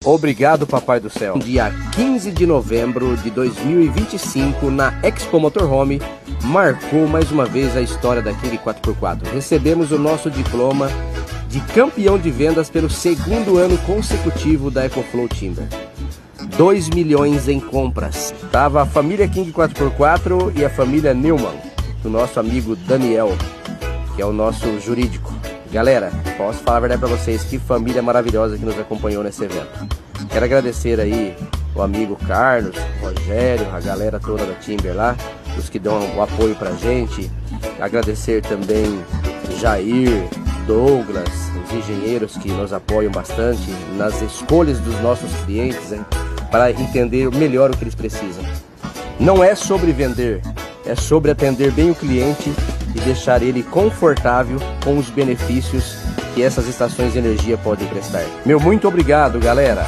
Obrigado, Papai do Céu. Dia 15 de novembro de 2025, na Expo Motorhome, marcou mais uma vez a história da King 4x4. Recebemos o nosso diploma de campeão de vendas pelo segundo ano consecutivo da EcoFlow Timber. 2 milhões em compras. Tava a família King 4x4 e a família Neumann, do nosso amigo Daniel, que é o nosso jurídico. Galera, posso falar a verdade para vocês, que família maravilhosa que nos acompanhou nesse evento. Quero agradecer aí o amigo Carlos, o Rogério, a galera toda da Timber lá, os que dão o apoio pra gente. Agradecer também Jair, Douglas, os engenheiros que nos apoiam bastante nas escolhas dos nossos clientes, hein, para entender melhor o que eles precisam. Não é sobre vender, é sobre atender bem o cliente e deixar ele confortável com os benefícios que essas estações de energia podem prestar. Meu muito obrigado, galera!